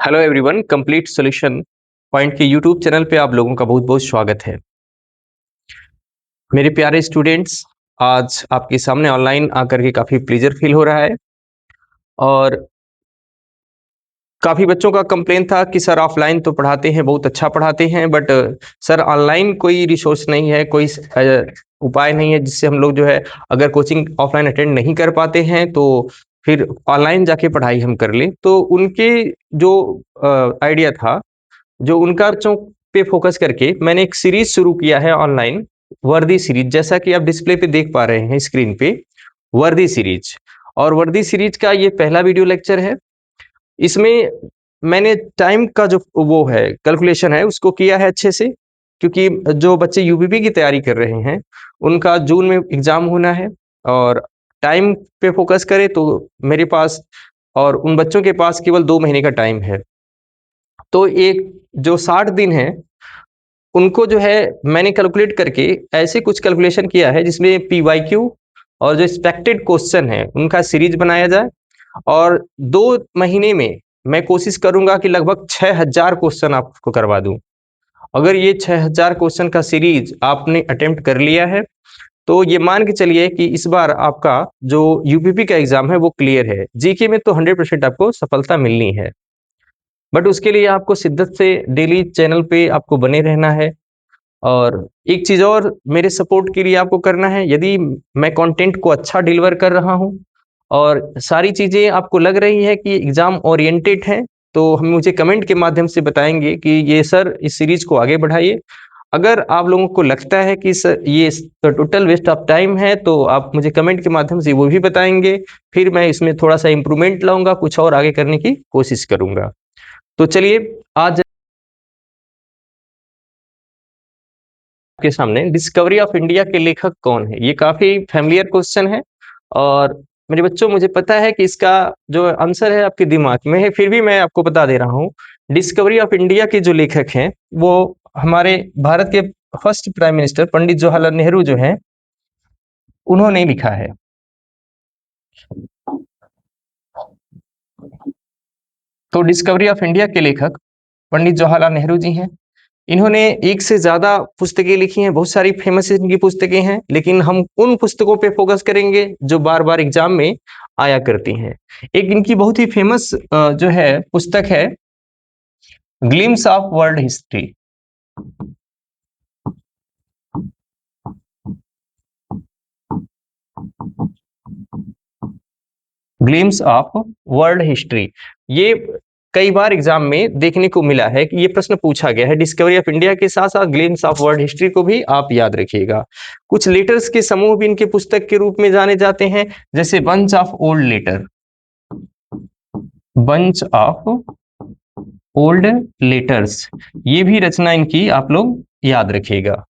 Hello everyone, complete solution point के YouTube channel पे आप लोगों का बहुत बहुत स्वागत है। मेरे प्यारे स्टूडेंट्स, आज आपके सामने ऑनलाइन आकर के काफ़ी प्लेजर फील हो रहा है और काफ़ी बच्चों का कंप्लेन था कि सर ऑफलाइन तो पढ़ाते हैं, बहुत अच्छा पढ़ाते हैं, बट सर ऑनलाइन कोई रिसोर्स नहीं है, कोई उपाय नहीं है जिससे हम लोग जो है अगर कोचिंग ऑफलाइन अटेंड नहीं कर पाते हैं तो फिर ऑनलाइन जाके पढ़ाई हम कर लें। तो उनके जो आइडिया था, जो उनका बच्चों पे फोकस करके मैंने एक सीरीज शुरू किया है ऑनलाइन, वर्दी सीरीज। जैसा कि आप डिस्प्ले पे देख पा रहे हैं स्क्रीन पे, वर्दी सीरीज। और वर्दी सीरीज का ये पहला वीडियो लेक्चर है। इसमें मैंने टाइम का जो वो है कैलकुलेशन है उसको किया है अच्छे से, क्योंकि जो बच्चे यूपीपी की तैयारी कर रहे हैं उनका जून में एग्जाम होना है और टाइम पे फोकस करें तो मेरे पास और उन बच्चों के पास केवल 2 महीने का टाइम है। तो एक जो 60 दिन है उनको जो है मैंने कैलकुलेट करके ऐसे कुछ कैलकुलेशन किया है जिसमें पीवाईक्यू और जो एक्सपेक्टेड क्वेश्चन है उनका सीरीज बनाया जाए। और 2 महीने में मैं कोशिश करूंगा कि लगभग 6000 क्वेश्चन आपको करवा दूं। अगर ये 6000 क्वेश्चन का सीरीज आपने अटेम्प्ट कर लिया है तो ये मान के चलिए कि इस बार आपका जो यूपीपी का एग्जाम है वो क्लियर है। जीके में तो 100% आपको सफलता मिलनी है, बट उसके लिए आपको शिद्दत से डेली चैनल पे आपको बने रहना है। और एक चीज और मेरे सपोर्ट के लिए आपको करना है, यदि मैं कंटेंट को अच्छा डिलीवर कर रहा हूं और सारी चीजें आपको लग रही है कि एग्जाम ओरिएंटेड है, तो हम मुझे कमेंट के माध्यम से बताएंगे कि ये सर इस सीरीज को आगे बढ़ाइए। अगर आप लोगों को लगता है कि सर ये तो टोटल वेस्ट ऑफ टाइम है तो आप मुझे कमेंट के माध्यम से वो भी बताएंगे। फिर मैं इसमें थोड़ा सा इंप्रूवमेंट लाऊंगा, कुछ और आगे करने की कोशिश करूंगा। तो चलिए आज के सामने डिस्कवरी ऑफ इंडिया के लेखक कौन है, ये काफी फैमिलियर क्वेश्चन है। और मेरे बच्चों, मुझे पता है कि इसका जो आंसर है आपके दिमाग में है, फिर भी मैं आपको बता दे रहा हूँ। डिस्कवरी ऑफ इंडिया के जो लेखक हैं वो हमारे भारत के first prime minister Pandit Jawaharlal Nehru जो हैं उन्होंने लिखा है। तो डिस्कवरी ऑफ इंडिया के लेखक पंडित जवाहरलाल नेहरू जी हैं। इन्होंने एक से ज्यादा पुस्तकें लिखी हैं, बहुत सारी फेमस इनकी पुस्तकें हैं, लेकिन हम उन पुस्तकों पे फोकस करेंगे जो बार बार एग्जाम में आया करती हैं। एक इनकी बहुत ही फेमस जो है पुस्तक है glimpse of world history. Glimpse of world history, ये कई बार एग्जाम में देखने को मिला है कि ये प्रश्न पूछा गया है। डिस्कवरी ऑफ इंडिया के साथ साथ ग्लिम्स ऑफ वर्ल्ड हिस्ट्री को भी आप याद रखिएगा। कुछ लेटर्स के समूह भी इनके पुस्तक के रूप में जाने जाते हैं, जैसे bunch of old letter, bunch of old letters, ये भी रचना इनकी आप लोग याद रखिएगा।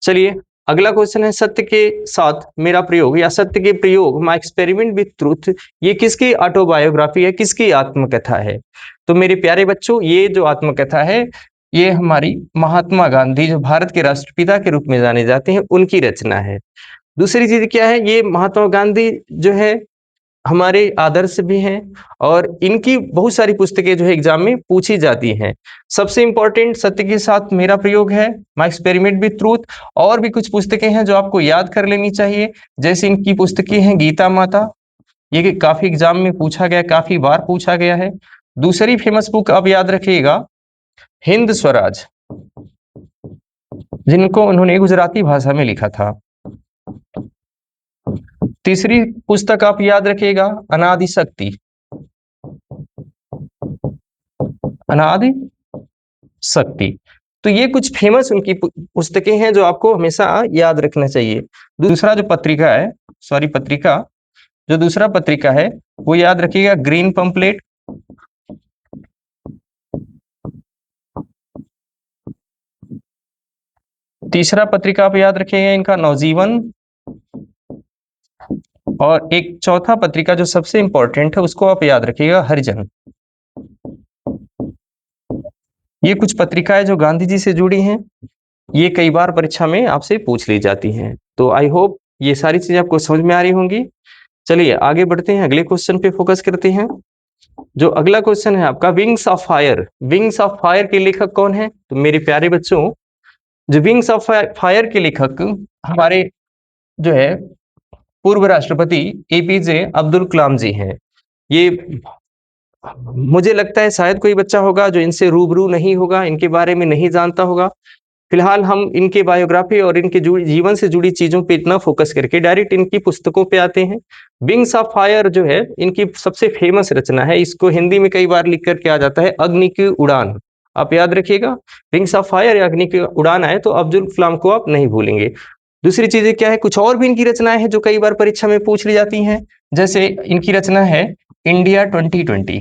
चलिए अगला क्वेश्चन है सत्य के साथ मेरा प्रयोग या सत्य के प्रयोग माय एक्सपेरिमेंट विथ ट्रूथ, ये किसकी ऑटोबायोग्राफी है, किसकी आत्मकथा है? तो मेरे प्यारे बच्चों, ये जो आत्मकथा है ये हमारी महात्मा गांधी, जो भारत के राष्ट्रपिता के रूप में जाने जाते हैं, उनकी रचना है। दूसरी चीज क्या है, ये महात्मा गांधी जो है हमारे आदर्श भी हैं और इनकी बहुत सारी पुस्तकें जो है एग्जाम में पूछी जाती हैं। सबसे इंपॉर्टेंट सत्य के साथ मेरा प्रयोग है, माय एक्सपेरिमेंट विथ ट्रूथ। और भी कुछ पुस्तकें हैं जो आपको याद कर लेनी चाहिए, जैसे इनकी पुस्तकें हैं गीता माता, ये कि काफी एग्जाम में पूछा गया, काफी बार पूछा गया है। दूसरी फेमस बुक अब याद रखिएगा, हिंद स्वराज, जिनको उन्होंने गुजराती भाषा में लिखा था। तीसरी पुस्तक आप याद रखिएगा, अनादि शक्ति, अनादि शक्ति। तो ये कुछ फेमस उनकी पुस्तकें हैं जो आपको हमेशा याद रखना चाहिए। दूसरा जो पत्रिका है, सॉरी पत्रिका, जो दूसरा पत्रिका है वो याद रखिएगा ग्रीन पंपलेट। तीसरा पत्रिका आप याद रखिएगा इनका नवजीवन। और एक चौथा पत्रिका जो सबसे इंपॉर्टेंट है उसको आप याद रखिएगा हरिजन। ये कुछ पत्रिकाएं जो गांधी जी से जुड़ी हैं, ये कई बार परीक्षा में आपसे पूछ ली जाती हैं। तो आई होप ये सारी चीजें आपको समझ में आ रही होंगी। चलिए आगे बढ़ते हैं, अगले क्वेश्चन पे फोकस करते हैं। जो अगला क्वेश्चन है आपका, wings of fire, wings of fire के लेखक कौन है? तो मेरे प्यारे बच्चों, जो विंग्स ऑफ फायर के लेखक हमारे जो है पूर्व राष्ट्रपति एपीजे अब्दुल कलाम जी हैं। ये मुझे लगता है शायद कोई बच्चा होगा जो इनसे रूबरू नहीं होगा, इनके बारे में नहीं जानता होगा। फिलहाल हम इनके बायोग्राफी और इनके जीवन से जुड़ी चीज़ों पे इतना फ़ोकस करके डायरेक्ट इनकी पुस्तकों पे आते हैं। विंग्स ऑफ फायर जो है, इनकी सबसे फ़ेमस रचना है। इसको हिंदी में कई बार लिख कर के आ जाता है, अग्नि की उड़ान। आप याद रखिएगा, विंग्स ऑफ फायर या अग्नि की उड़ान आए तो अब्दुल कलाम को आप नहीं भूलेंगे। दूसरी चीज़ें क्या है, कुछ और भी इनकी रचनाएँ हैं जो कई बार परीक्षा में पूछ ली जाती हैं। जैसे इनकी रचना है इंडिया 2020,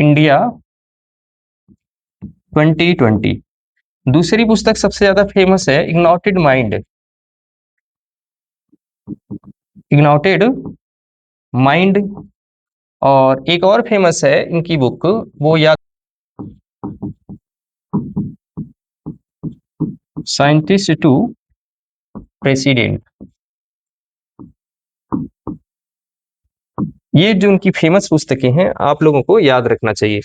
इंडिया 2020। दूसरी पुस्तक सबसे ज्यादा फेमस है इग्नोटेड माइंड, इग्नोटेड माइंड। और एक और फेमस है इनकी बुक, वो याद, साइंटिस्ट टू प्रेसिडेंट। ये जो उनकी फेमस पुस्तकें हैं, आप लोगों को याद रखना चाहिए।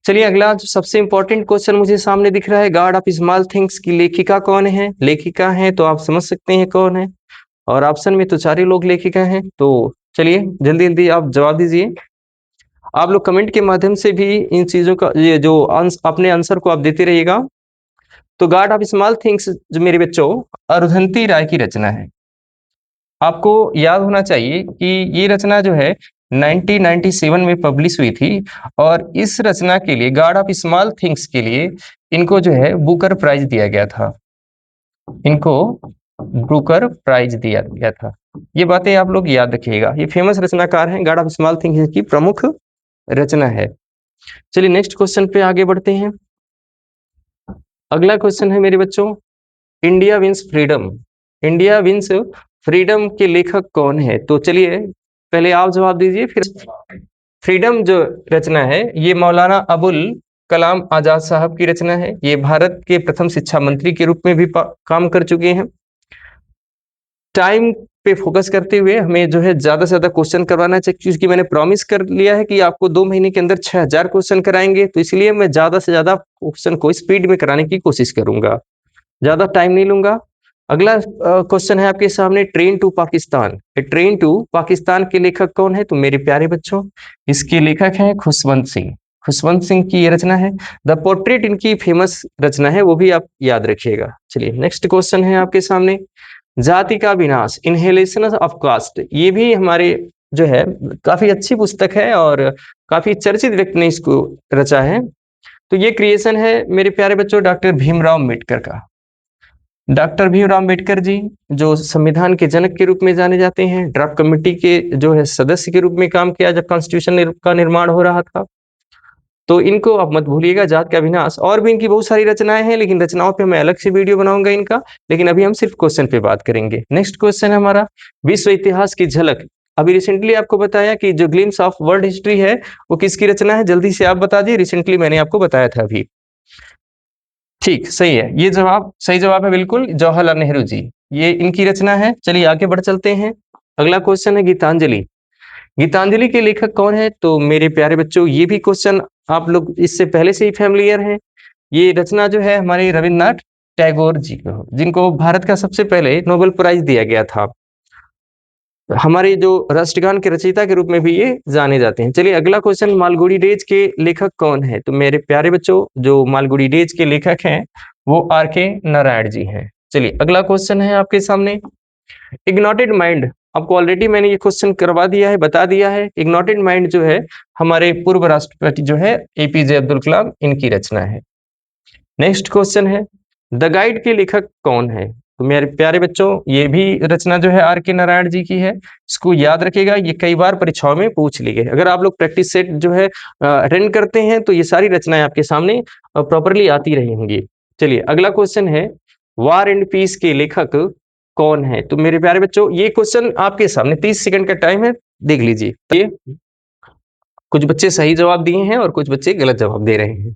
चलिए अगला जो सबसे इंपॉर्टेंट क्वेश्चन मुझे सामने दिख रहा है, गॉड ऑफ स्मॉल थिंग्स की लेखिका कौन है? लेखिका है तो आप समझ सकते हैं कौन है, और ऑप्शन में तो चार ही लोग लेखिका हैं। तो चलिए जल्दी जल्दी आप जवाब दीजिए। आप लोग कमेंट के माध्यम से भी इन चीजों का, ये जो अपने आंसर को आप देते रहिएगा। तो गॉड ऑफ स्मॉल थिंग्स जो मेरे बच्चों अरुंधति राय की रचना है। आपको याद होना चाहिए कि ये रचना जो है 1997 में पब्लिश हुई थी, और इस रचना के लिए, गॉड ऑफ स्मॉल थिंग्स के लिए, इनको जो है बुकर प्राइज दिया गया था। इनको बुकर प्राइज दिया गया था। ये बातें आप लोग याद रखिएगा। ये फेमस रचनाकार हैं, गॉड ऑफ स्मॉल थिंग्स की प्रमुख रचना है। चलिए नेक्स्ट क्वेश्चन पे आगे बढ़ते हैं। अगला क्वेश्चन है मेरे बच्चों, India wins freedom, India wins freedom के लेखक कौन है? तो चलिए पहले आप जवाब दीजिए, फिर फ्रीडम जो रचना है, ये मौलाना अबुल कलाम आजाद साहब की रचना है। ये भारत के प्रथम शिक्षा मंत्री के रूप में भी काम कर चुके हैं। टाइम पे फोकस करते हुए हमें जो है ज्यादा से ज्यादा क्वेश्चन करवाना चाहिए, क्योंकि मैंने प्रॉमिस कर लिया है कि आपको 2 महीने के अंदर 6000 क्वेश्चन कराएंगे, तो इसलिए मैं ज्यादा से ज्यादा क्वेश्चन को स्पीड में कराने की कोशिश करूंगा, ज्यादा टाइम नहीं लूंगा। अगला क्वेश्चन है आपके सामने, train to Pakistan. Train to Pakistan के लेखक कौन है? तो मेरे प्यारे बच्चों, इसके लेखक हैं खुशवंत सिंह। खुशवंत सिंह की ये रचना है। द पोर्ट्रेट इनकी फेमस रचना है, वो भी आप याद रखिएगा। चलिए नेक्स्ट क्वेश्चन है आपके सामने, जाति का विनाश, इनहेलेशन ऑफ कास्ट। ये भी हमारे जो है काफी अच्छी पुस्तक है, और काफी चर्चित व्यक्ति ने इसको रचा है। तो ये क्रिएशन है मेरे प्यारे बच्चों डॉक्टर भीमराव अम्बेडकर का। डॉक्टर भीमराव अम्बेडकर जी, जो संविधान के जनक के रूप में जाने जाते हैं, ड्राफ्ट कमेटी के जो है सदस्य के रूप में काम किया जब कॉन्स्टिट्यूशन का निर्माण हो रहा था। तो इनको आप मत भूलिएगा, जात का विनाश। और भी इनकी बहुत सारी रचनाएं हैं, लेकिन रचनाओं पे मैं अलग से वीडियो बनाऊंगा इनका, लेकिन अभी हम सिर्फ क्वेश्चन पे बात करेंगे। नेक्स्ट क्वेश्चन है हमारा, विश्व इतिहास की झलक। अभी रिसेंटली आपको बताया कि जो ग्लिम्स ऑफ वर्ल्ड हिस्ट्री है, वो किसकी रचना है? जल्दी से आप बता दिए, रिसेंटली मैंने आपको बताया था अभी। ठीक, सही है, ये जवाब सही जवाब है बिल्कुल, जवाहरलाल नेहरू जी, ये इनकी रचना है। चलिए आगे बढ़ चलते हैं। अगला क्वेश्चन है गीतांजलि। गीतांजलि के लेखक कौन है? तो मेरे प्यारे बच्चों, ये भी क्वेश्चन आप लोग इससे पहले से ही फैमिलियर हैं। ये रचना जो है हमारे रविन्द्रनाथ टैगोर जी को, जिनको भारत का सबसे पहले नोबेल प्राइज दिया गया था। हमारे जो राष्ट्रगान के रचयिता के रूप में भी ये जाने जाते हैं। चलिए अगला क्वेश्चन, मालगुडी डेज के लेखक कौन है? तो मेरे प्यारे बच्चों, जो मालगुडी डेज के लेखक हैं, वो आर के नारायण जी हैं। चलिए अगला क्वेश्चन है आपके सामने, इग्नोटेड माइंड। आपको ऑलरेडी मैंने ये क्वेश्चन करवा दिया है, बता दिया है। इग्नोटेड माइंड जो है हमारे पूर्व राष्ट्रपति जो है एपीजे अब्दुल कलाम, इनकी रचना है। नेक्स्ट क्वेश्चन है, द गाइड के लेखक कौन है? तो मेरे प्यारे बच्चों, ये भी रचना जो है आर के नारायण जी की है। इसको याद रखिएगा, ये कई बार परीक्षाओं में पूछ ली गई। अगर आप लोग प्रैक्टिस सेट जो है अटेंड करते हैं, तो ये सारी रचनाएं आपके सामने प्रॉपरली आती रही होंगी। चलिए अगला क्वेश्चन है, वार एंड पीस के लेखक कौन है? तो मेरे प्यारे बच्चों, ये क्वेश्चन आपके सामने 30 सेकंड का टाइम है, देख लीजिए। ये कुछ बच्चे सही जवाब दिए हैं और कुछ बच्चे गलत जवाब दे रहे हैं।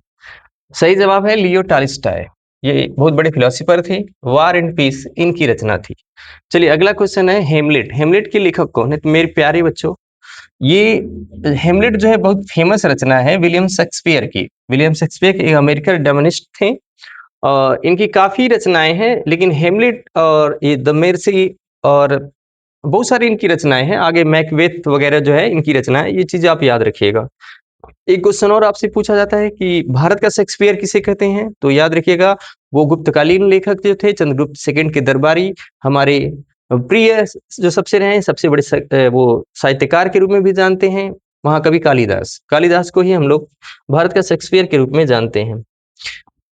सही जवाब है लियो टॉल्स्टॉय, ये बहुत बड़े फिलोसोफर थे। वार एंड पीस इनकी रचना थी। चलिए अगला क्वेश्चन है, हेमलेट। हेमलेट के लेखक कौन है? तो मेरे प्यारे बच्चों, ये हेमलेट जो है बहुत फेमस रचना है विलियम शेक्सपियर की। विलियम शेक्सपियर एक अमेरिकन ड्रामाटिस्ट थे। इनकी काफ़ी रचनाएँ हैं, लेकिन हेमलेट और ये द मेर्सी और बहुत सारी इनकी रचनाएँ हैं। आगे मैकबेथ वगैरह जो है इनकी रचना है, ये चीज़ें आप याद रखिएगा। एक क्वेश्चन और आपसे पूछा जाता है कि भारत का शेक्सपियर किसे कहते हैं? तो याद रखिएगा वो गुप्तकालीन लेखक जो थे चंद्रगुप्त सेकंड के दरबारी हमारे प्रिय जो सबसे रहे हैं, सबसे बड़े वो साहित्यकार के रूप में भी जानते हैं, महाकवि कालिदास। कालिदास को ही हम लोग भारत का शेक्सपियर के रूप में जानते हैं।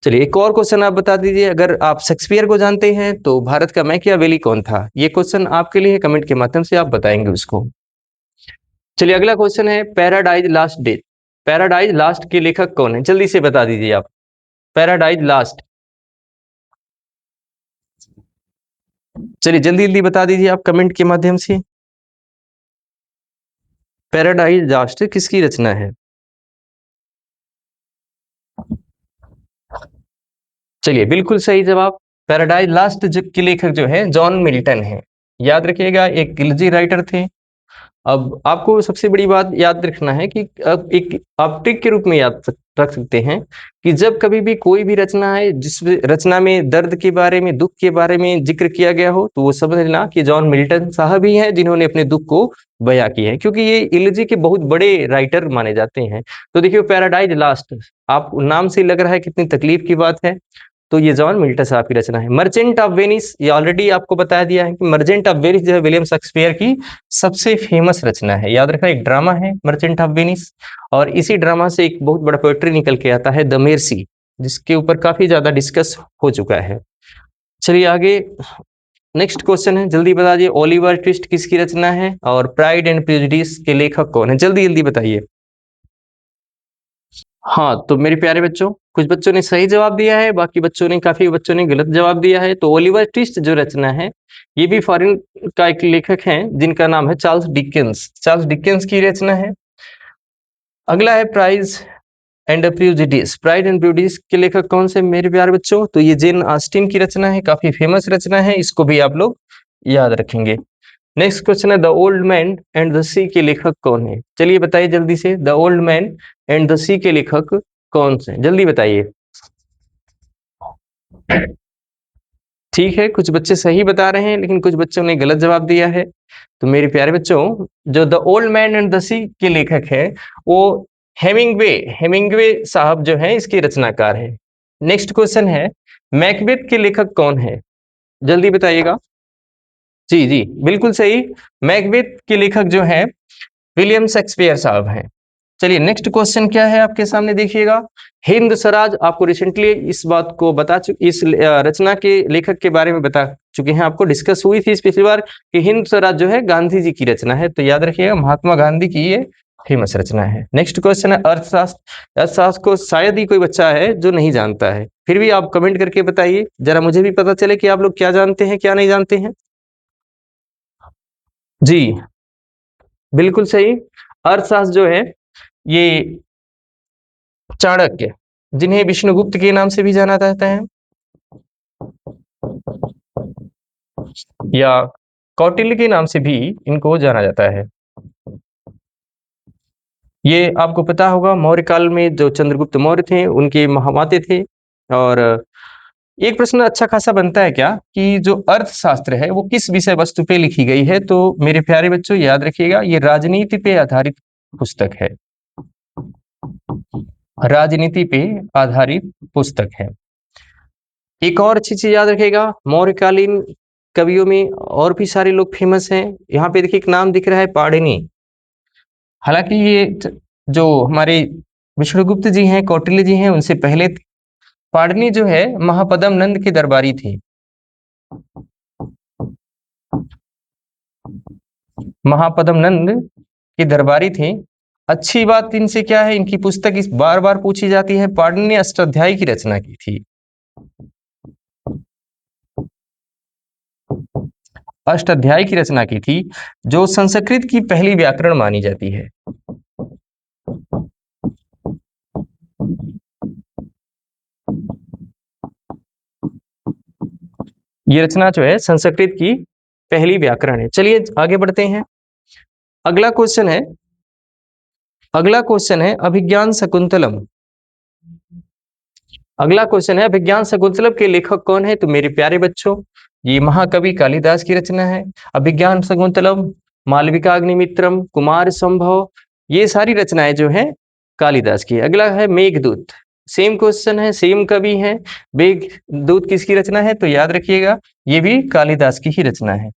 चलिए एक और क्वेश्चन आप बता दीजिए, अगर आप शेक्सपियर को जानते हैं तो भारत का मैकियावेली कौन था? ये क्वेश्चन आपके लिए है, कमेंट के माध्यम से आप बताएंगे उसको। चलिए अगला क्वेश्चन है paradise last day. Paradise last के लेखक कौन है? जल्दी से बता दीजिए आप। पैराडाइज लास्ट, चलिए जल्दी जल्दी बता दीजिए आप कमेंट के माध्यम से। पैराडाइज लास्ट किसकी रचना है? चलिए बिल्कुल सही जवाब। पैराडाइज लास्ट के लेखक जो है जॉन मिल्टन है। याद रखिएगा एक खिलजी राइटर थे। अब आपको सबसे बड़ी बात याद रखना है कि अब एक आप ट्रिक के रूप में रख सकते हैं कि जब कभी भी कोई भी रचना है जिस रचना में दर्द के बारे में, दुख के बारे में जिक्र किया गया हो, तो वो समझ लेना कि जॉन मिल्टन साहब ही हैं जिन्होंने अपने दुख को बयां किया है, क्योंकि ये इलिजी के बहुत बड़े राइटर माने जाते हैं। तो देखिए पैराडाइज लास्ट, आप नाम से लग रहा है कितनी तकलीफ की बात है, तो ये जॉन मिल्टन साहब की रचना है। मर्चेंट ऑफ वेनिस, ये ऑलरेडी आपको बता दिया है कि मर्चेंट ऑफ वेनिस जो है विलियम शेक्सपियर की सबसे फेमस रचना है। याद रखना एक ड्रामा है मर्चेंट ऑफ वेनिस, और इसी ड्रामा से एक बहुत बड़ा पोएट्री निकल के आता है द मेर्सी, जिसके ऊपर काफी ज्यादा डिस्कस हो चुका है। चलिए आगे नेक्स्ट क्वेश्चन है, जल्दी बता दिए ओलिवर ट्विस्ट किसकी रचना है और प्राइड एंड प्रेजुडिस के लेखक कौन है? जल्दी जल्दी बताइए। हाँ, तो मेरे प्यारे बच्चों, कुछ बच्चों ने सही जवाब दिया है, बाकी बच्चों ने काफ़ी बच्चों ने गलत जवाब दिया है। तो ओलिवर ट्विस्ट जो रचना है, ये भी फॉरेन का एक लेखक हैं, जिनका नाम है चार्ल्स डिकेंस। चार्ल्स डिकेंस की रचना है। अगला है prize and prejudice. Pride and prejudice के लेखक कौन से मेरे प्यारे बच्चों? तो ये जेन ऑस्टिन की रचना है, काफ़ी फेमस रचना है, इसको भी आप लोग याद रखेंगे। नेक्स्ट क्वेश्चन है the old man and the sea के लेखक कौन है? चलिए बताइए जल्दी से, the old man and the sea के लेखक कौन से? जल्दी बताइए। ठीक है, कुछ बच्चे सही बता रहे हैं, लेकिन कुछ बच्चों ने गलत जवाब दिया है। तो मेरे प्यारे बच्चों, जो the old man and the sea के लेखक हैं, वो हेमिंग्वे हेमिंग्वे साहब जो हैं, इसके रचनाकार हैं। नेक्स्ट क्वेश्चन है, मैकबेथ के लेखक कौन है? जल्दी बताइएगा। जी, जी, बिल्कुल सही। मैकबेथ के लेखक जो हैं, विलियम शेक्सपियर साहब हैं। चलिए नेक्स्ट क्वेश्चन क्या है आपके सामने देखिएगा। हिंद स्वराज, आपको रिसेंटली इस बात को इस रचना के लेखक के बारे में बता चुके हैं, आपको डिस्कस हुई थी इस पिछली बार कि हिंद स्वराज जो है गांधी जी की रचना है। तो याद रखिएगा महात्मा गांधी की ये फेमस रचना है। नेक्स्ट क्वेश्चन है अर्थशास्त्र। अर्थशास्त्र को शायद ही कोई बच्चा है जो नहीं जानता है, फिर भी आप कमेंट करके बताइए, जरा मुझे भी पता चले कि आप लोग क्या जानते हैं क्या नहीं जानते हैं। जी, बिल्कुल सही। अर्थशास्त्र जो है ये चाणक्य, जिन्हें विष्णुगुप्त के नाम से भी जाना जाता है, या कौटिल्य के नाम से भी इनको जाना जाता है। ये आपको पता होगा मौर्य काल में जो चंद्रगुप्त मौर्य थे उनके महामाते थे। और एक प्रश्न अच्छा खासा बनता है क्या कि जो अर्थशास्त्र है वो किस विषय वस्तु पे लिखी गई है? तो मेरे प्यारे बच्चों याद रखिएगा ये राजनीति पे आधारित पुस्तक है। राजनीति पे आधारित पुस्तक है। एक और अच्छी चीज याद रखिएगा, मौर्यकालीन कवियों में और भी सारे लोग फेमस हैं। यहाँ पे देखिए एक नाम दिख रहा है पाणिनि। हालांकि ये जो हमारे विष्णुगुप्त जी हैं, कौटिल्य जी हैं, उनसे पहले पाणिनि जो है महापद्म नंद के दरबारी थे। महापद्म नंद के दरबारी थे। अच्छी बात इनसे क्या है, इनकी पुस्तक इस बार बार पूछी जाती है। पाणिनि ने अष्टाध्यायी की रचना की थी। अष्टाध्यायी की रचना की थी, जो संस्कृत की पहली व्याकरण मानी जाती है। ये रचना जो है संस्कृत की पहली व्याकरण है। चलिए आगे बढ़ते हैं। अगला क्वेश्चन है, अगला क्वेश्चन है अभिज्ञान शकुंतलम। अगला क्वेश्चन है अभिज्ञान शकुंतलम के लेखक कौन है? तो मेरे प्यारे बच्चों, ये महाकवि कालिदास की रचना है। अभिज्ञान शकुंतलम, मालविकाग्निमित्रम, कुमार संभव, ये सारी रचनाएं जो हैं कालिदास की है। अगला है मेघदूत, सेम क्वेश्चन है, सेम कवि है। मेघदूत किसकी रचना है? तो याद रखिएगा ये भी कालिदास की ही रचना है।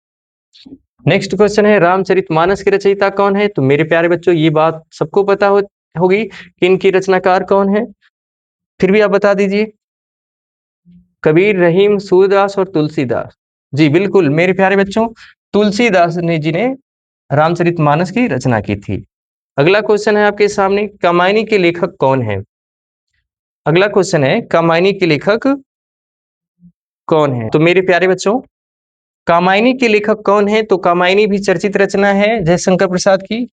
नेक्स्ट क्वेश्चन है रामचरितमानस के रचयिता कौन है? तो मेरे प्यारे बच्चों, ये बात सबको पता होगी कि इनकी रचनाकार कौन है, फिर भी आप बता दीजिए। कबीर, रहीम, सूरदास और तुलसीदास। जी बिल्कुल मेरे प्यारे बच्चों, तुलसीदास ने जी ने रामचरितमानस की रचना की थी। अगला क्वेश्चन है आपके सामने, कामायनी के लेखक कौन है? अगला क्वेश्चन है कामायनी के लेखक कौन है? तो मेरे प्यारे बच्चों, कामायनी के लेखक कौन है? तो कामायनी भी चर्चित रचना है जयशंकर प्रसाद की।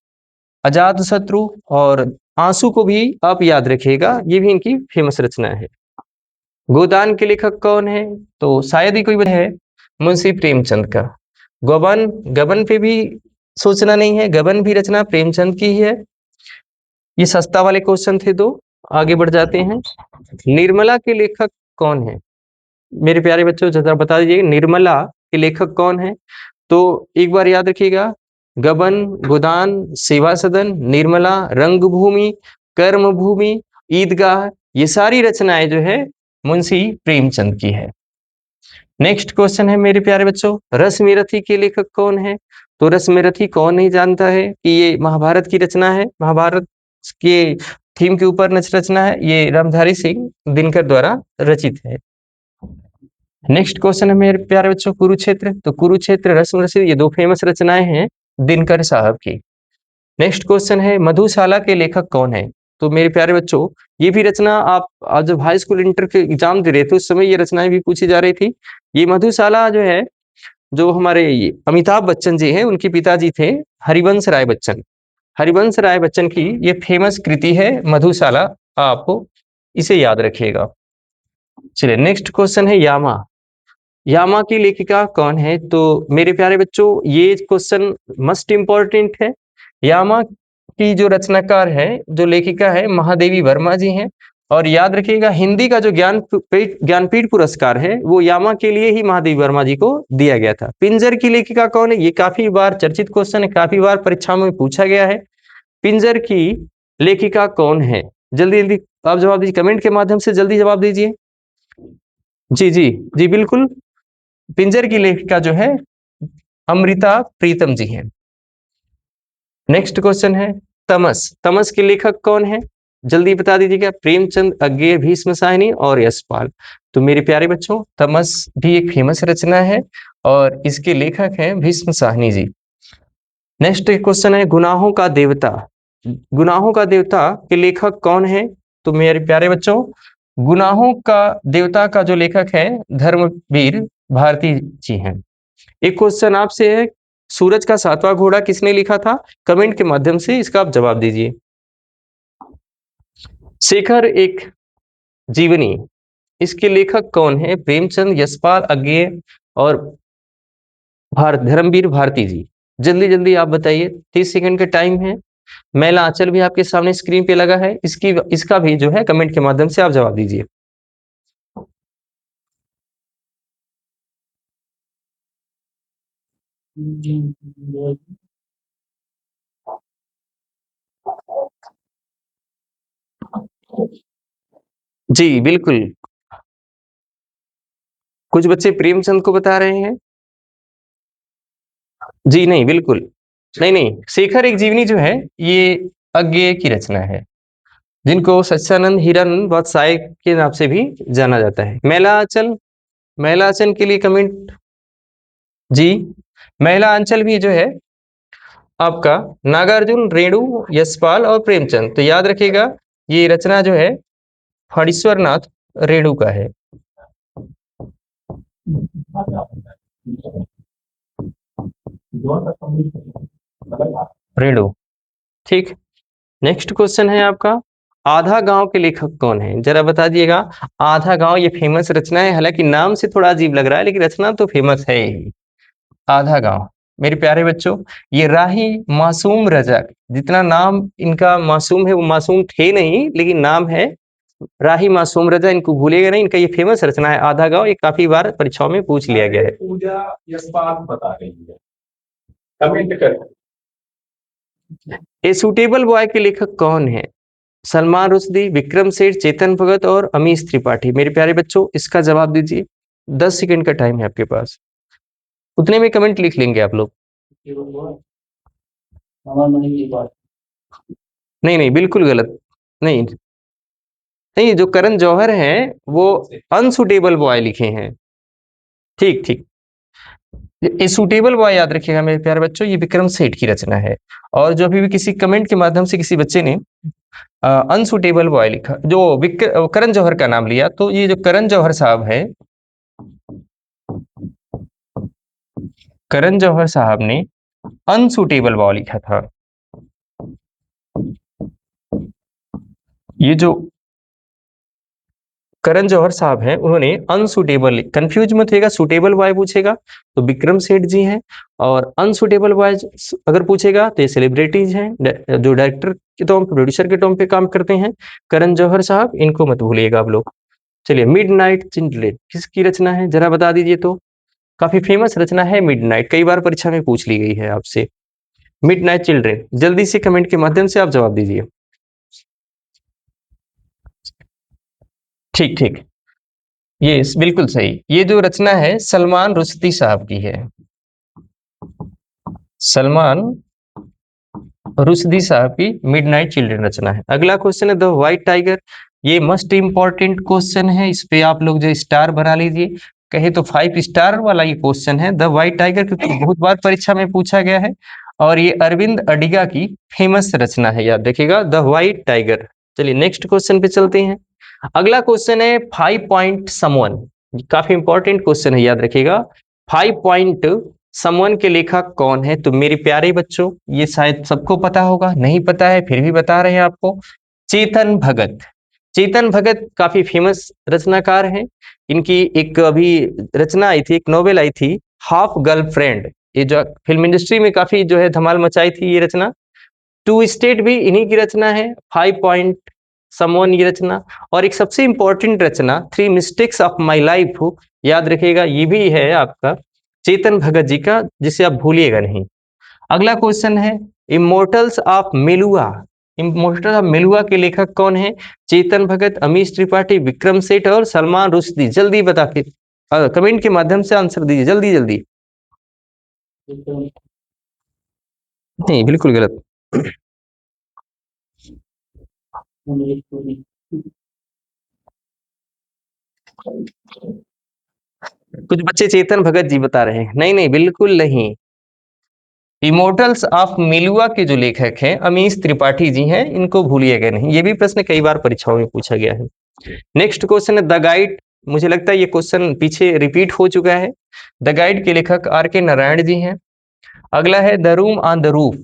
अजातशत्रु और आंसू को भी आप याद रखिएगा, ये भी इनकी फेमस रचना है। गोदान के लेखक कौन है? तो शायद ही कोई है, मुंशी प्रेमचंद का। गबन, गबन पे भी सोचना नहीं है, गबन भी रचना प्रेमचंद की ही है। ये सस्ता वाले क्वेश्चन थे दो, आगे बढ़ जाते हैं। निर्मला के लेखक कौन है? मेरे प्यारे बच्चों जरा बता दीजिए, निर्मला के लेखक कौन है? तो एक बार याद रखिएगा, गबन, गोदान, सेवा सदन, निर्मला, रंगभूमि, कर्मभूमि, ईदगाह, ये सारी रचनाएं जो है मुंशी प्रेमचंद की है। नेक्स्ट क्वेश्चन है मेरे प्यारे बच्चों, रसमेरथी के लेखक कौन है? तो रसमेरथी कौन नहीं जानता है कि ये महाभारत की रचना है, महाभारत के थीम के ऊपर रचना है, ये रामधारी सिंह दिनकर द्वारा रचित है। नेक्स्ट क्वेश्चन है मेरे प्यारे बच्चों, कुरुक्षेत्र। तो कुरुक्षेत्र, रसमरसी, ये दो फेमस रचनाएं हैं दिनकर साहब की। नेक्स्ट क्वेश्चन है मधुशाला के लेखक कौन है? तो मेरे प्यारे बच्चों, ये भी रचना आप जब हाई स्कूल इंटर के एग्जाम दे रहे थे उस समय ये रचनाएं भी पूछी जा रही थी। ये मधुशाला जो है, जो हमारे अमिताभ बच्चन जी हैं उनके पिताजी थे हरिवंश राय बच्चन। हरिवंश राय बच्चन की ये फेमस कृति है मधुशाला, आपको इसे याद रखिएगा। चलिए नेक्स्ट क्वेश्चन है यामा। यामा की लेखिका कौन है? तो मेरे प्यारे बच्चों, ये क्वेश्चन मस्ट इम्पॉर्टेंट है। यामा की जो रचनाकार है, जो लेखिका है, महादेवी वर्मा जी हैं। और याद रखिएगा हिंदी का जो ज्ञानपीठ पुरस्कार है वो यामा के लिए ही महादेवी वर्मा जी को दिया गया था। पिंजर की लेखिका कौन है? ये काफी बार चर्चित क्वेश्चन है, काफी बार परीक्षाओं में पूछा गया है। पिंजर की लेखिका कौन है? जल्दी जल्दी आप जवाब दीजिए, कमेंट के माध्यम से जल्दी जवाब दीजिए। जी जी जी बिल्कुल, पिंजर की लेखिका जो है अमृता प्रीतम जी हैं। नेक्स्ट क्वेश्चन है तमस। तमस के लेखक कौन है? जल्दी बता दीजिएगा। प्रेमचंद, अज्ञेय, भीष्म साहनी और यशपाल। तो मेरे प्यारे बच्चों, तमस भी एक फेमस रचना है और इसके लेखक हैं भीष्म साहनी जी। नेक्स्ट क्वेश्चन है गुनाहों का देवता। गुनाहों का देवता के लेखक कौन है? तो मेरे प्यारे बच्चों, गुनाहों का देवता का जो लेखक है धर्मवीर भारती जी हैं। एक क्वेश्चन आपसे है, सूरज का सातवां घोड़ा किसने लिखा था? कमेंट के माध्यम से इसका आप जवाब दीजिए। शेखर एक जीवनी, इसके लेखक कौन है? प्रेमचंद, यशपाल, अज्ञेय और धर्मवीर भारती जी। जल्दी जल्दी आप बताइए, 30 सेकंड का टाइम है। मैला आंचल भी आपके सामने स्क्रीन पे लगा है, इसका भी जो है कमेंट के माध्यम से आप जवाब दीजिए। जी बिल्कुल, कुछ बच्चे प्रेमचंद को बता रहे हैं। जी नहीं, बिल्कुल नहीं नहीं, शेखर एक जीवनी जो है ये अज्ञेय की रचना है, जिनको सच्चानंद हिरन बदसाय के नाम से भी जाना जाता है। मैला आंचल, मैला आंचल के लिए कमेंट। जी, मैला आंचल भी जो है आपका नागार्जुन, रेणु, यशपाल और प्रेमचंद। तो याद रखिएगा ये रचना जो है फणीश्वर नाथ रेणु का है। रेणु, ठीक। नेक्स्ट क्वेश्चन है आपका, आधा गांव के लेखक कौन है? जरा बता दिएगा। आधा गांव ये फेमस रचना है, हालांकि नाम से थोड़ा अजीब लग रहा है लेकिन रचना तो फेमस है ही। आधा गांव, मेरे प्यारे बच्चों, ये राही मासूम रजा, जितना नाम इनका मासूम है वो मासूम थे नहीं, लेकिन नाम है राही मासूम रजा, इनको भूलिएगा नहीं। इनका ये फेमस रचना है आधा गांव, ये काफी बार परीक्षाओं में पूछ लिया गया है। पूजा यशपाल बता रही है, कमेंट कर। ए सूटेबल बॉय के लेखक कौन है? सलमान रुश्दी, विक्रम सेठ, चेतन भगत और अमीश त्रिपाठी। मेरे प्यारे बच्चों, इसका जवाब दीजिए। 10 सेकंड का टाइम है आपके पास, उतने में कमेंट लिख लेंगे आप लोग। नहीं नहीं, बिल्कुल गलत। नहीं नहीं, जो करण जौहर हैं वो अनसुटेबल बॉय लिखे हैं। ठीक ठीक, ये सूटेबल बॉय याद रखिएगा मेरे प्यारे बच्चों, ये विक्रम सेठ की रचना है। और जो अभी भी किसी कमेंट के माध्यम से किसी बच्चे ने अनसुटेबल बॉय लिखा, जो करण जौहर का नाम लिया, तो ये जो करण जौहर साहब है, करण जौहर साहब ने अनसुटेबल बॉय लिखा था। ये जो करण जौहर साहब हैं, उन्होंने अनसुटेबल, कंफ्यूज मत होइएगा, सुटेबल बॉय पूछेगा तो विक्रम सेठ जी हैं, और अनसुटेबल बॉय अगर पूछेगा तो ये सेलिब्रिटीज हैं, जो डायरेक्टर के तौर पे, प्रोड्यूसर के तौर पे काम करते हैं, करण जौहर साहब, इनको मत भूलिएगा आप लोग। चलिए, मिडनाइट चिल्ड्रेन किसकी रचना है, जरा बता दीजिए तो। काफी फेमस रचना है मिडनाइट, कई बार परीक्षा में पूछ ली गई है आपसे। मिडनाइट चिल्ड्रेन, जल्दी से कमेंट के माध्यम से आप जवाब दीजिए। ठीक ठीक, ये बिल्कुल सही। ये जो रचना है सलमान रुश्दी साहब की है, सलमान रुश्दी साहब की मिडनाइट चिल्ड्रन रचना है। अगला क्वेश्चन है द व्हाइट टाइगर। ये मस्ट इंपॉर्टेंट क्वेश्चन है, इस पे आप लोग जो स्टार बना लीजिए, कहे तो 5 स्टार वाला ये क्वेश्चन है, द व्हाइट टाइगर, क्योंकि बहुत बार परीक्षा में पूछा गया है, और ये अरविंद अडिगा की फेमस रचना है, याद रखिएगा, द व्हाइट टाइगर। चलिए नेक्स्ट क्वेश्चन पे चलते हैं। अगला क्वेश्चन है 5 पॉइंट समवन, काफी इंपॉर्टेंट क्वेश्चन है, याद रखिएगा। 5 पॉइंट समवन के लेखक कौन है? तो मेरे प्यारे बच्चों, ये शायद सबको पता होगा, नहीं पता है फिर भी बता रहे हैं आपको, चेतन भगत। चेतन भगत काफी फेमस रचनाकार हैं। इनकी एक अभी रचना आई थी, एक नोवेल आई थी, हाफ गर्लफ्रेंड, ये जो फिल्म इंडस्ट्री में काफी जो है धमाल मचाई थी ये रचना। टू स्टेट भी इन्हीं की रचना है, 5 पॉइंट समवन ये रचना। और एक सबसे इंपॉर्टेंट रचना, 3 मिस्टेक्स ऑफ माई लाइफ, याद रखिएगा, ये भी है आपका चेतन भगत जी का, जिसे आप भूलिएगा नहीं। अगला क्वेश्चन है immortals of Meluha. Immortal of Meluha के लेखक कौन है? चेतन भगत, अमीश त्रिपाठी, विक्रम सेठ और सलमान रुश्दी। जल्दी बता के कमेंट के माध्यम से आंसर दीजिए, जल्दी जल्दी। नहीं, बिल्कुल गलत। कुछ बच्चे चेतन भगत जी बता रहे हैं, नहीं नहीं, बिल्कुल नहीं। इमोर्टल्स ऑफ मेलुआ के जो लेखक हैं अमीश त्रिपाठी जी हैं, इनको भूलिएगा नहीं, ये भी प्रश्न कई बार परीक्षाओं में पूछा गया है। नेक्स्ट क्वेश्चन है द गाइड। मुझे लगता है ये क्वेश्चन पीछे रिपीट हो चुका है। द गाइड के लेखक आर के नारायण जी हैं। अगला है the room on the roof,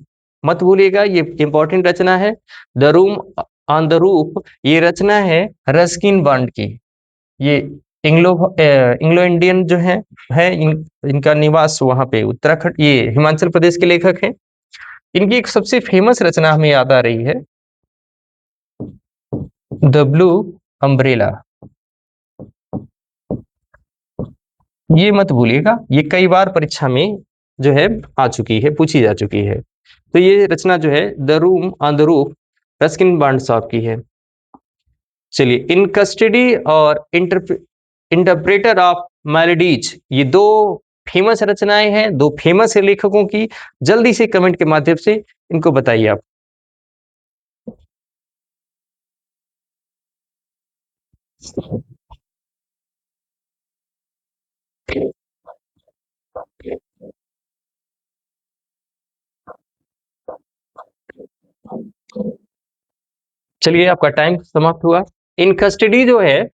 मत भूलिएगा, ये इंपॉर्टेंट रचना है। The room on the roof, ये रचना है रस्किन बॉन्ड की। ये इंग्लो इंडियन जो है इनका निवास वहां पे उत्तराखंड, ये हिमाचल प्रदेश के लेखक हैं। इनकी एक सबसे फेमस रचना हमें याद आ रही है, द ब्लू अम्ब्रेला। ये मत भूलिएगा, ये कई बार परीक्षा में जो है आ चुकी है, पूछी जा चुकी है। तो ये रचना जो है the room on the roof, Ruskin bond साहब की है। चलिए, इन कस्टडी और इंटरप्रेटर ऑफ मेलोडीज, ये दो फेमस रचनाएं हैं, दो फेमस लेखकों की। जल्दी से कमेंट के माध्यम से इनको बताइए आप। चलिए, आपका टाइम समाप्त हुआ। इन कस्टडी जो है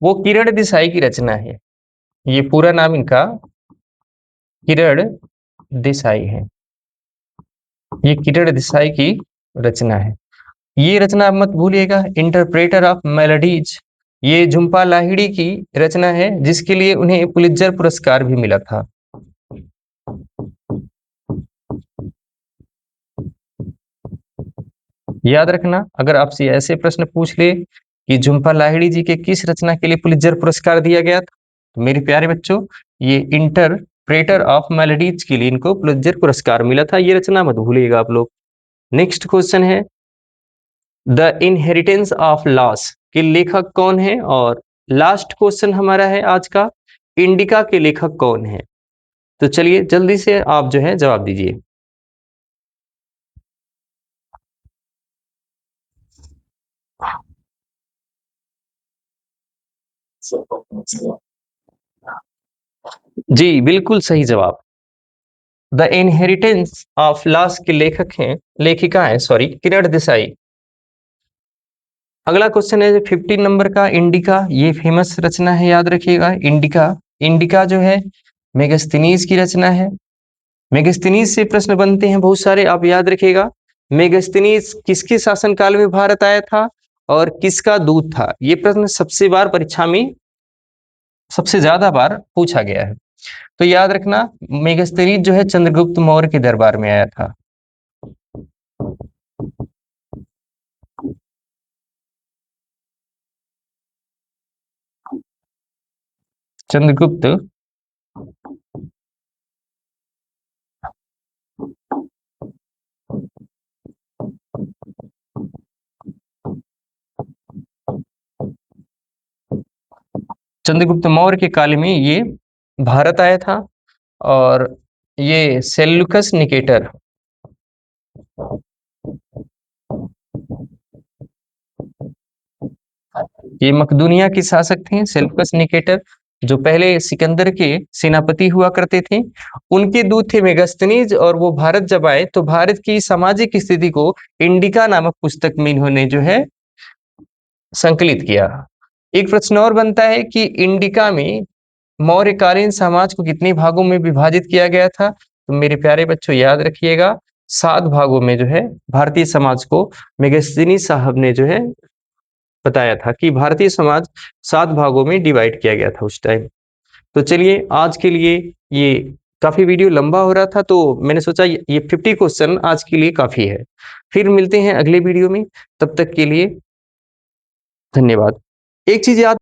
वो किरण देसाई की रचना है। ये पूरा नाम इनका किरण देसाई है, ये किरण देसाई की रचना है। ये रचना आप मत भूलिएगा, इंटरप्रेटर ऑफ मेलोडीज, ये झुम्पा लाहिड़ी की रचना है, जिसके लिए उन्हें पुलित्जर पुरस्कार भी मिला था। याद रखना, अगर आपसे ऐसे प्रश्न पूछ ले कि झुम्पा लाहिड़ी जी के किस रचना के लिए पुलित्जर पुरस्कार दिया गया था, तो मेरे प्यारे बच्चों ये इंटरप्रेटर ऑफ मेलोडीज के लिए इनको पुलित्जर पुरस्कार मिला था। ये रचना मत भूलिएगा आप लोग। नेक्स्ट क्वेश्चन है द इनहेरिटेंस ऑफ लॉस के लेखक कौन है? और लास्ट क्वेश्चन हमारा है आज का, इंडिका के लेखक कौन है? तो चलिए जल्दी से आप जो है जवाब दीजिए। जी बिल्कुल सही जवाब। द इनहेरिटेंस ऑफ लॉस के लेखिका है किरण देसाई। अगला क्वेश्चन है 15 नंबर का, इंडिका। ये फेमस रचना है, याद रखिएगा। इंडिका जो है मेगस्थनीज की रचना है। मेगस्थनीज से प्रश्न बनते हैं बहुत सारे, आप याद रखिएगा। मेगस्थनीज किसके शासनकाल में भारत आया था और किसका दूत था? ये प्रश्न सबसे बार परीक्षा में सबसे ज्यादा बार पूछा गया है। तो याद रखना, मेगस्थनीज जो है चंद्रगुप्त मौर्य के दरबार में आया था। चंद्रगुप्त चंद्रगुप्त मौर्य के काल में ये भारत आया था। और ये सेल्यूकस निकेटर, ये मकदूनिया के शासक थे। सेल्यूकस निकेटर जो पहले सिकंदर के सेनापति हुआ करते थे, उनके दूत थे मेगस्थनीज। और वो भारत जब आए तो भारत की सामाजिक स्थिति को इंडिका नामक पुस्तक में इन्होंने जो है संकलित किया। एक प्रश्न और बनता है कि इंडिका में मौर्यकालीन समाज को कितने भागों में विभाजित किया गया था? तो मेरे प्यारे बच्चों याद रखिएगा, 7 भागों में जो है भारतीय समाज को मेगस्थनीज साहब ने जो है बताया था कि भारतीय समाज 7 भागों में डिवाइड किया गया था उस टाइम। तो चलिए आज के लिए ये काफी वीडियो लंबा हो रहा था, तो मैंने सोचा ये 50 क्वेश्चन आज के लिए काफी है। फिर मिलते हैं अगले वीडियो में, तब तक के लिए धन्यवाद। एक चीज याद